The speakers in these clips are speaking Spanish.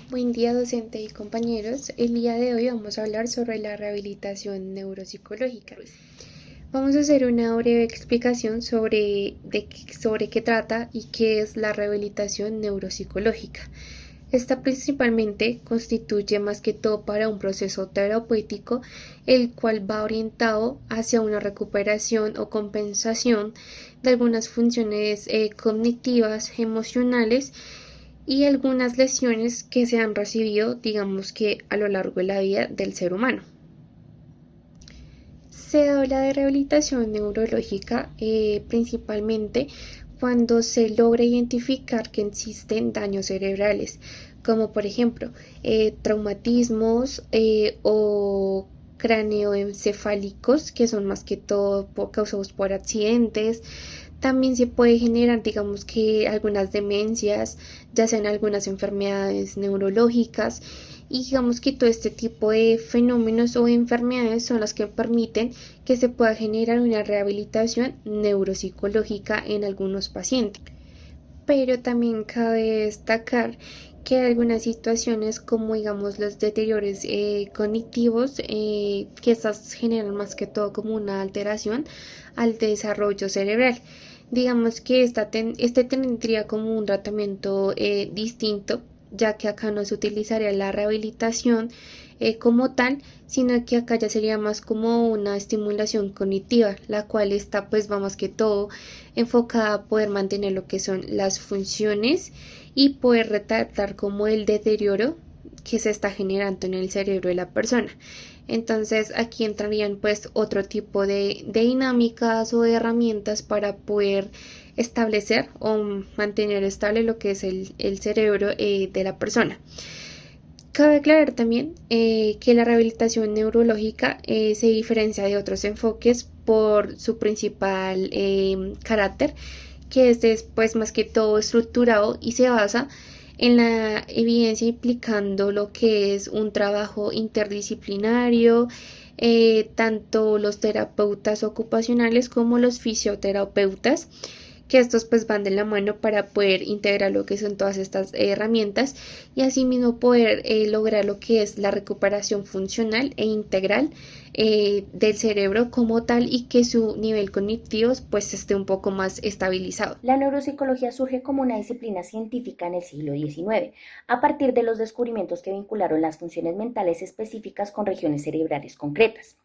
Buen día, docente y compañeros. El día de hoy vamos a hablar sobre la rehabilitación neuropsicológica. Vamos a hacer una breve explicación sobre qué trata y qué es la rehabilitación neuropsicológica. Esta principalmente constituye más que todo para un proceso terapéutico, el cual va orientado hacia una recuperación o compensación de algunas funciones cognitivas, emocionales y algunas lesiones que se han recibido, digamos que a lo largo de la vida del ser humano. Se habla de rehabilitación neurológica principalmente cuando se logra identificar que existen daños cerebrales, como por ejemplo traumatismos o cráneoencefálicos, que son más que todo causados por accidentes. También se puede generar, digamos que algunas demencias, ya sean algunas enfermedades neurológicas, y digamos que todo este tipo de fenómenos o enfermedades son las que permiten que se pueda generar una rehabilitación neuropsicológica en algunos pacientes. Pero también cabe destacar que hay algunas situaciones como digamos los deterioros cognitivos, que estas generan más que todo como una alteración al desarrollo cerebral. Digamos que este tendría como un tratamiento distinto, ya que acá no se utilizaría la rehabilitación como tal, sino que acá ya sería más como una estimulación cognitiva, la cual está pues va más que todo enfocada a poder mantener lo que son las funciones y poder retardar como el deterioro que se está generando en el cerebro de la persona. Entonces aquí entrarían pues otro tipo de dinámicas o de herramientas para poder establecer o mantener estable lo que es el cerebro de la persona. Cabe aclarar también que la rehabilitación neurológica se diferencia de otros enfoques por su principal carácter, que este es pues más que todo estructurado y se basa en la evidencia implicando lo que es un trabajo interdisciplinario, tanto los terapeutas ocupacionales como los fisioterapeutas, que estos pues van de la mano para poder integrar lo que son todas estas herramientas y asimismo poder lograr lo que es la recuperación funcional e integral del cerebro como tal y que su nivel cognitivo pues esté un poco más estabilizado. La neuropsicología surge como una disciplina científica en el siglo XIX, a partir de los descubrimientos que vincularon las funciones mentales específicas con regiones cerebrales concretas.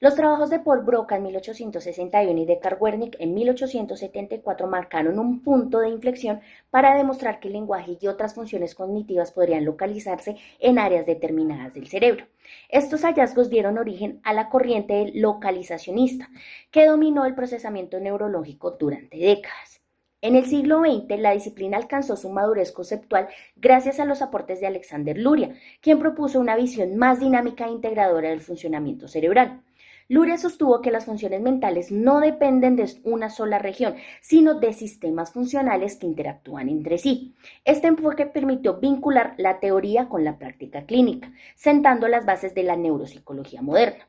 Los trabajos de Paul Broca en 1861 y de Karl Wernicke en 1874 marcaron un punto de inflexión para demostrar que el lenguaje y otras funciones cognitivas podrían localizarse en áreas determinadas del cerebro. Estos hallazgos dieron origen a la corriente localizacionista, que dominó el procesamiento neurológico durante décadas. En el siglo XX, la disciplina alcanzó su madurez conceptual gracias a los aportes de Alexander Luria, quien propuso una visión más dinámica e integradora del funcionamiento cerebral. Luria sostuvo que las funciones mentales no dependen de una sola región, sino de sistemas funcionales que interactúan entre sí. Este enfoque permitió vincular la teoría con la práctica clínica, sentando las bases de la neuropsicología moderna.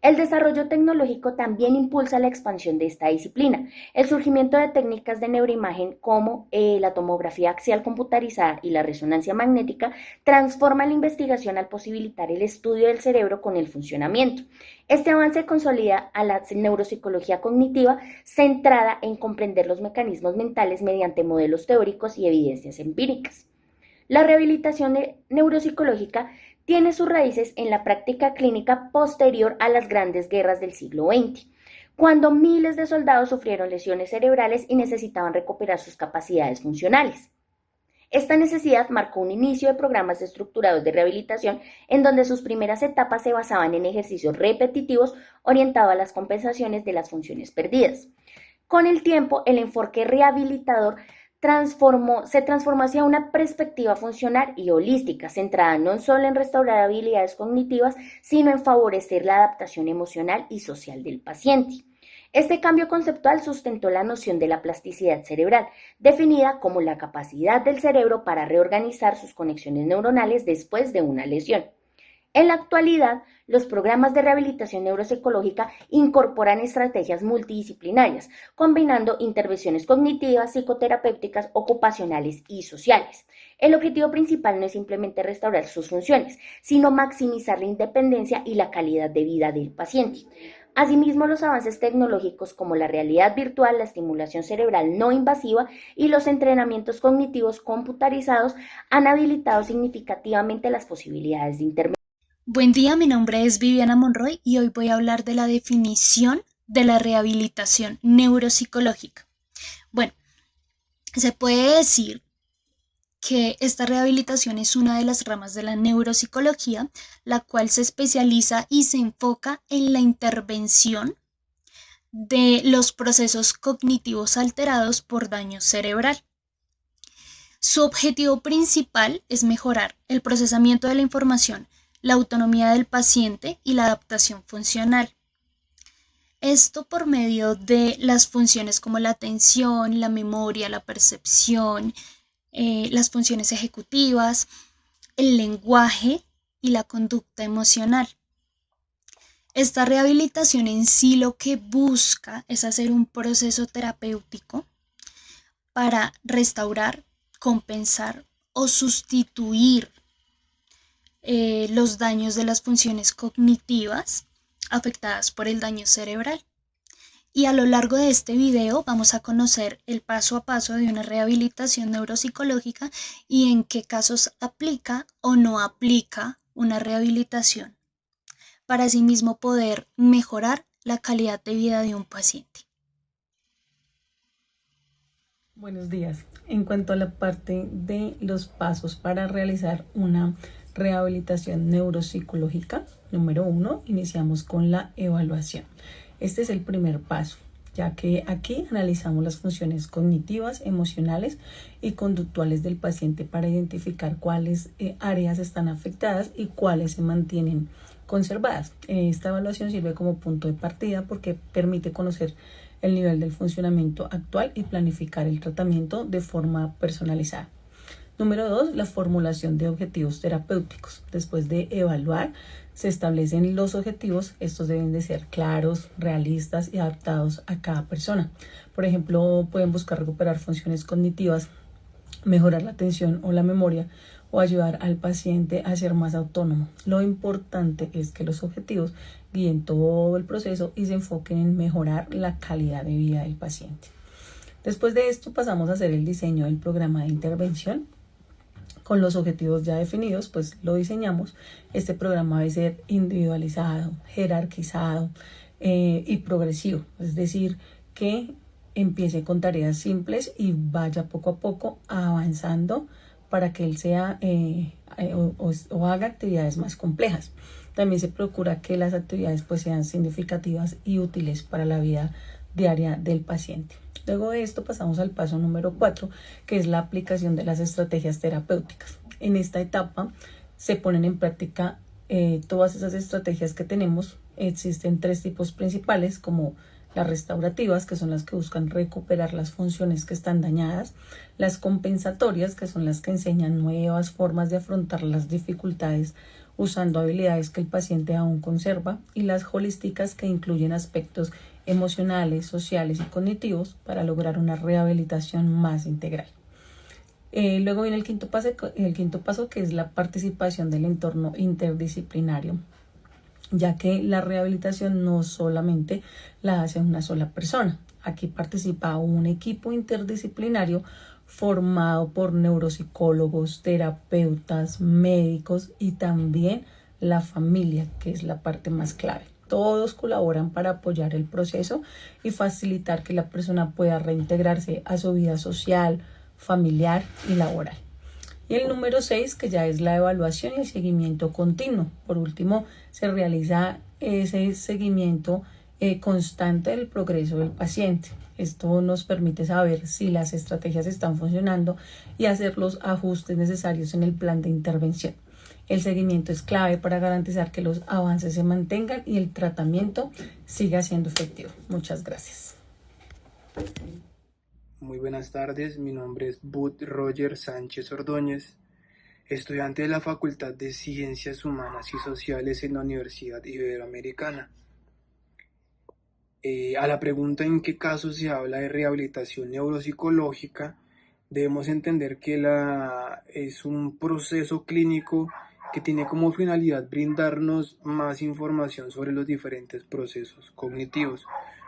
El desarrollo tecnológico también impulsa la expansión de esta disciplina. El surgimiento de técnicas de neuroimagen como la tomografía axial computarizada y la resonancia magnética transforma la investigación al posibilitar el estudio del cerebro con el funcionamiento. Este avance consolida a la neuropsicología cognitiva centrada en comprender los mecanismos mentales mediante modelos teóricos y evidencias empíricas. La rehabilitación neuropsicológica tiene sus raíces en la práctica clínica posterior a las grandes guerras del siglo XX, cuando miles de soldados sufrieron lesiones cerebrales y necesitaban recuperar sus capacidades funcionales. Esta necesidad marcó un inicio de programas estructurados de rehabilitación en donde sus primeras etapas se basaban en ejercicios repetitivos orientados a las compensaciones de las funciones perdidas. Con el tiempo, el enfoque rehabilitador se transformó hacia una perspectiva funcional y holística, centrada no solo en restaurar habilidades cognitivas, sino en favorecer la adaptación emocional y social del paciente. Este cambio conceptual sustentó la noción de la plasticidad cerebral, definida como la capacidad del cerebro para reorganizar sus conexiones neuronales después de una lesión. En la actualidad, los programas de rehabilitación neuropsicológica incorporan estrategias multidisciplinarias, combinando intervenciones cognitivas, psicoterapéuticas, ocupacionales y sociales. El objetivo principal no es simplemente restaurar sus funciones, sino maximizar la independencia y la calidad de vida del paciente. Asimismo, los avances tecnológicos como la realidad virtual, la estimulación cerebral no invasiva y los entrenamientos cognitivos computarizados han habilitado significativamente las posibilidades de intervención. Buen día, mi nombre es Viviana Monroy y hoy voy a hablar de la definición de la rehabilitación neuropsicológica. Bueno, se puede decir que esta rehabilitación es una de las ramas de la neuropsicología, la cual se especializa y se enfoca en la intervención de los procesos cognitivos alterados por daño cerebral. Su objetivo principal es mejorar el procesamiento de la información, la autonomía del paciente y la adaptación funcional. Esto por medio de las funciones como la atención, la memoria, la percepción, las funciones ejecutivas, el lenguaje y la conducta emocional. Esta rehabilitación en sí lo que busca es hacer un proceso terapéutico para restaurar, compensar o sustituir los daños de las funciones cognitivas afectadas por el daño cerebral. Y a lo largo de este video vamos a conocer el paso a paso de una rehabilitación neuropsicológica y en qué casos aplica o no aplica una rehabilitación para asimismo poder mejorar la calidad de vida de un paciente. Buenos días. En cuanto a la parte de los pasos para realizar una rehabilitación neuropsicológica, número 1, iniciamos con la evaluación. Este es el primer paso, ya que aquí analizamos las funciones cognitivas, emocionales y conductuales del paciente para identificar cuáles áreas están afectadas y cuáles se mantienen conservadas. Esta evaluación sirve como punto de partida porque permite conocer el nivel del funcionamiento actual y planificar el tratamiento de forma personalizada. Número 2, la formulación de objetivos terapéuticos. Después de evaluar, se establecen los objetivos. Estos deben de ser claros, realistas y adaptados a cada persona. Por ejemplo, pueden buscar recuperar funciones cognitivas, mejorar la atención o la memoria o ayudar al paciente a ser más autónomo. Lo importante es que los objetivos guíen todo el proceso y se enfoquen en mejorar la calidad de vida del paciente. Después de esto pasamos a hacer el diseño del programa de intervención. Con los objetivos ya definidos, pues lo diseñamos. Este programa debe ser individualizado, jerarquizado y progresivo. Es decir, que empiece con tareas simples y vaya poco a poco avanzando para que él sea o haga actividades más complejas. También se procura que las actividades pues sean significativas y útiles para la vida diaria del paciente. Luego de esto pasamos al paso número 4, que es la aplicación de las estrategias terapéuticas. En esta etapa se ponen en práctica todas esas estrategias que tenemos. Existen 3 tipos principales, como las restaurativas, que son las que buscan recuperar las funciones que están dañadas, las compensatorias, que son las que enseñan nuevas formas de afrontar las dificultades usando habilidades que el paciente aún conserva, y las holísticas, que incluyen aspectos emocionales, sociales y cognitivos para lograr una rehabilitación más integral. Luego viene el quinto paso, que es la participación del entorno interdisciplinario, ya que la rehabilitación no solamente la hace una sola persona. Aquí participa un equipo interdisciplinario formado por neuropsicólogos, terapeutas, médicos y también la familia, que es la parte más clave. Todos colaboran para apoyar el proceso y facilitar que la persona pueda reintegrarse a su vida social, familiar y laboral. Y el número 6, que ya es la evaluación y el seguimiento continuo. Por último, se realiza ese seguimiento constante del progreso del paciente. Esto nos permite saber si las estrategias están funcionando y hacer los ajustes necesarios en el plan de intervención. El seguimiento es clave para garantizar que los avances se mantengan y el tratamiento siga siendo efectivo. Muchas gracias. Muy buenas tardes, mi nombre es Bud Roger Sánchez Ordóñez. estudiante de la Facultad de Ciencias Humanas y Sociales en la Universidad Iberoamericana. A la pregunta en qué caso se habla de rehabilitación neuropsicológica, debemos entender que es un proceso clínico que tiene como finalidad brindarnos más información sobre los diferentes procesos cognitivos,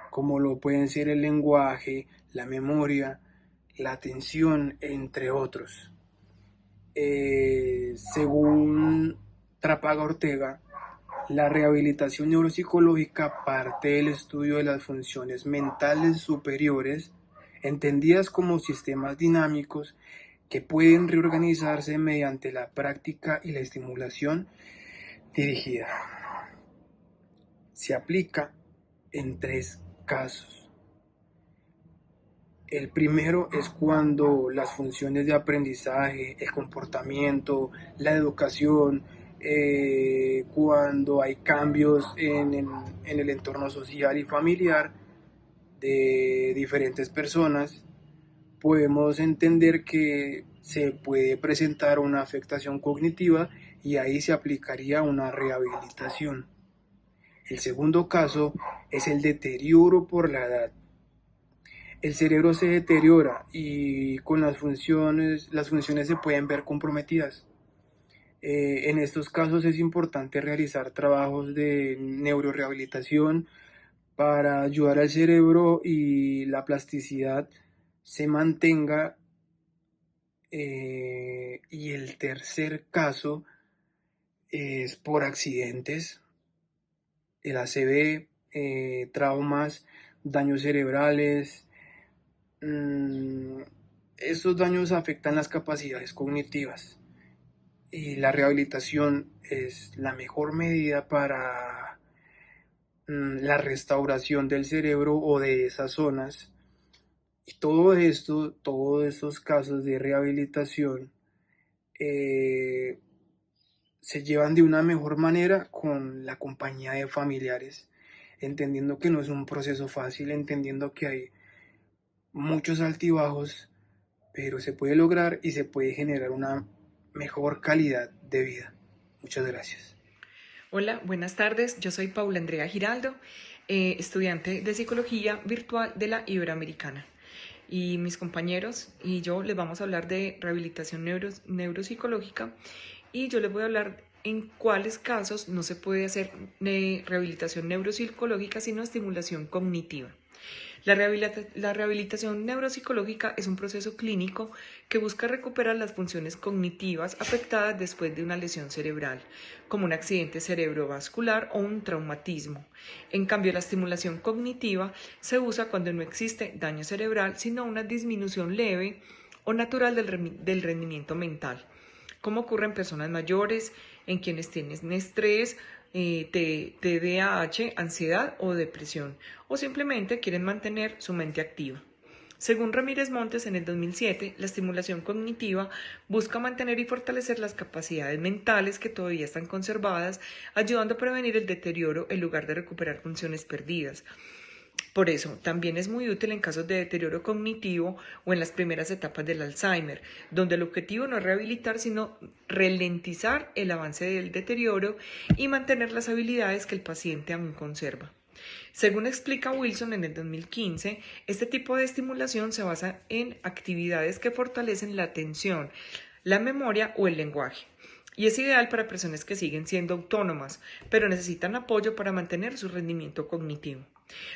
como lo pueden ser el lenguaje, la memoria, la atención, entre otros. Según Trápaga Ortega, la rehabilitación neuropsicológica parte del estudio de las funciones mentales superiores, entendidas como sistemas dinámicos que pueden reorganizarse mediante la práctica y la estimulación dirigida. Se aplica en 3 casos. El primero es cuando las funciones de aprendizaje, el comportamiento, la educación, cuando hay cambios en el entorno social y familiar de diferentes personas, podemos entender que se puede presentar una afectación cognitiva y ahí se aplicaría una rehabilitación. El segundo caso es el deterioro por la edad. El cerebro se deteriora y con las funciones se pueden ver comprometidas. En estos casos es importante realizar trabajos de neurorehabilitación para ayudar al cerebro y la plasticidad se mantenga. Y el tercer caso es por accidentes, el ACV, traumas, daños cerebrales. Estos daños afectan las capacidades cognitivas y la rehabilitación es la mejor medida para la restauración del cerebro o de esas zonas. Y todos estos casos de rehabilitación se llevan de una mejor manera con la compañía de familiares, entendiendo que no es un proceso fácil, entendiendo que hay muchos altibajos, pero se puede lograr y se puede generar una mejor calidad de vida. Muchas gracias. Hola, buenas tardes. Yo soy Paula Andrea Giraldo, estudiante de Psicología Virtual de la Iberoamericana. Y mis compañeros y yo les vamos a hablar de rehabilitación neuropsicológica y yo les voy a hablar en cuáles casos no se puede hacer rehabilitación neuropsicológica sino estimulación cognitiva. La rehabilitación neuropsicológica es un proceso clínico que busca recuperar las funciones cognitivas afectadas después de una lesión cerebral, como un accidente cerebrovascular o un traumatismo. En cambio, la estimulación cognitiva se usa cuando no existe daño cerebral, sino una disminución leve o natural del rendimiento mental, como ocurre en personas mayores, en quienes tienen estrés, TDAH, ansiedad o depresión, o simplemente quieren mantener su mente activa. Según Ramírez Montes, en el 2007, la estimulación cognitiva busca mantener y fortalecer las capacidades mentales que todavía están conservadas, ayudando a prevenir el deterioro en lugar de recuperar funciones perdidas. Por eso, también es muy útil en casos de deterioro cognitivo o en las primeras etapas del Alzheimer, donde el objetivo no es rehabilitar, sino ralentizar el avance del deterioro y mantener las habilidades que el paciente aún conserva. Según explica Wilson en el 2015, este tipo de estimulación se basa en actividades que fortalecen la atención, la memoria o el lenguaje. Y es ideal para personas que siguen siendo autónomas, pero necesitan apoyo para mantener su rendimiento cognitivo.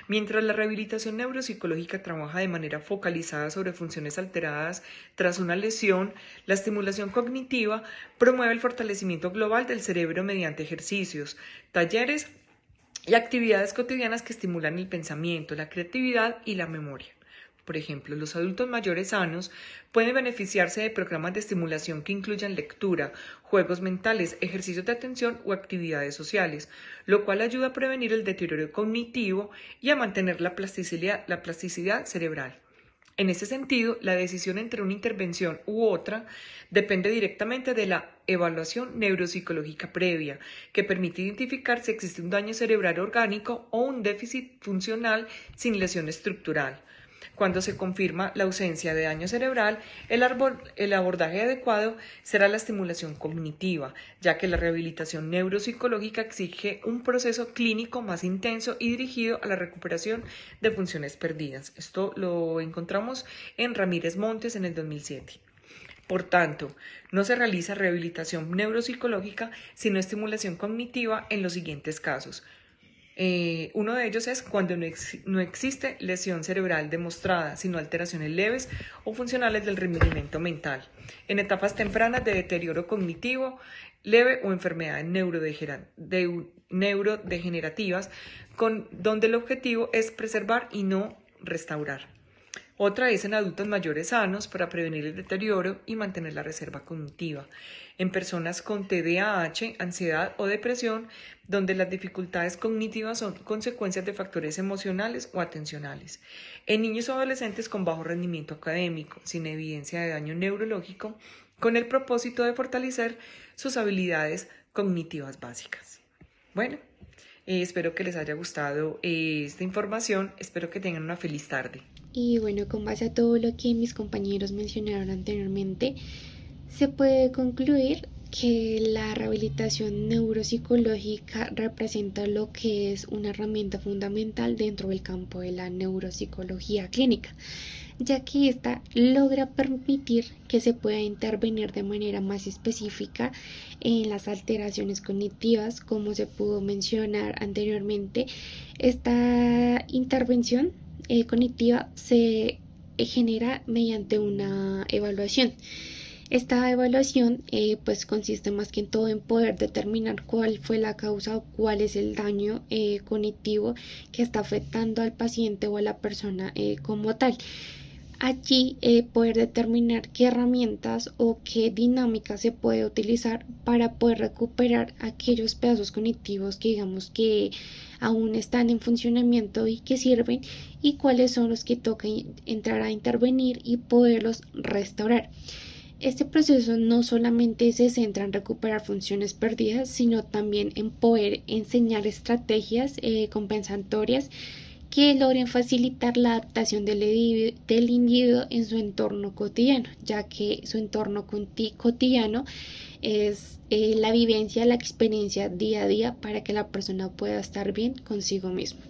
Mientras la rehabilitación neuropsicológica trabaja de manera focalizada sobre funciones alteradas tras una lesión, la estimulación cognitiva promueve el fortalecimiento global del cerebro mediante ejercicios, talleres y actividades cotidianas que estimulan el pensamiento, la creatividad y la memoria. Por ejemplo, los adultos mayores sanos pueden beneficiarse de programas de estimulación que incluyan lectura, juegos mentales, ejercicios de atención o actividades sociales, lo cual ayuda a prevenir el deterioro cognitivo y a mantener la plasticidad cerebral. En ese sentido, la decisión entre una intervención u otra depende directamente de la evaluación neuropsicológica previa, que permite identificar si existe un daño cerebral orgánico o un déficit funcional sin lesión estructural. Cuando se confirma la ausencia de daño cerebral, el abordaje adecuado será la estimulación cognitiva, ya que la rehabilitación neuropsicológica exige un proceso clínico más intenso y dirigido a la recuperación de funciones perdidas. Esto lo encontramos en Ramírez Montes en el 2007. Por tanto, no se realiza rehabilitación neuropsicológica, sino estimulación cognitiva en los siguientes casos. Uno de ellos es cuando no existe lesión cerebral demostrada, sino alteraciones leves o funcionales del rendimiento mental. En etapas tempranas de deterioro cognitivo leve o enfermedades neurodegenerativas, donde el objetivo es preservar y no restaurar. Otra es en adultos mayores sanos para prevenir el deterioro y mantener la reserva cognitiva. En personas con TDAH, ansiedad o depresión, donde las dificultades cognitivas son consecuencias de factores emocionales o atencionales. En niños o adolescentes con bajo rendimiento académico, sin evidencia de daño neurológico, con el propósito de fortalecer sus habilidades cognitivas básicas. Bueno, espero que les haya gustado esta información. Espero que tengan una feliz tarde. Y bueno, con base a todo lo que mis compañeros mencionaron anteriormente, se puede concluir que la rehabilitación neuropsicológica representa lo que es una herramienta fundamental dentro del campo de la neuropsicología clínica, ya que ésta logra permitir que se pueda intervenir de manera más específica en las alteraciones cognitivas, como se pudo mencionar anteriormente. Esta intervención cognitiva se genera mediante una evaluación. Esta evaluación pues consiste más que en todo en poder determinar cuál fue la causa o cuál es el daño cognitivo que está afectando al paciente o a la persona como tal. Allí poder determinar qué herramientas o qué dinámica se puede utilizar para poder recuperar aquellos pedazos cognitivos que digamos que aún están en funcionamiento y que sirven, y cuáles son los que toca entrar a intervenir y poderlos restaurar. Este proceso no solamente se centra en recuperar funciones perdidas, sino también en poder enseñar estrategias compensatorias que logren facilitar la adaptación del individuo en su entorno cotidiano, ya que su entorno cotidiano es la vivencia, la experiencia día a día para que la persona pueda estar bien consigo mismo.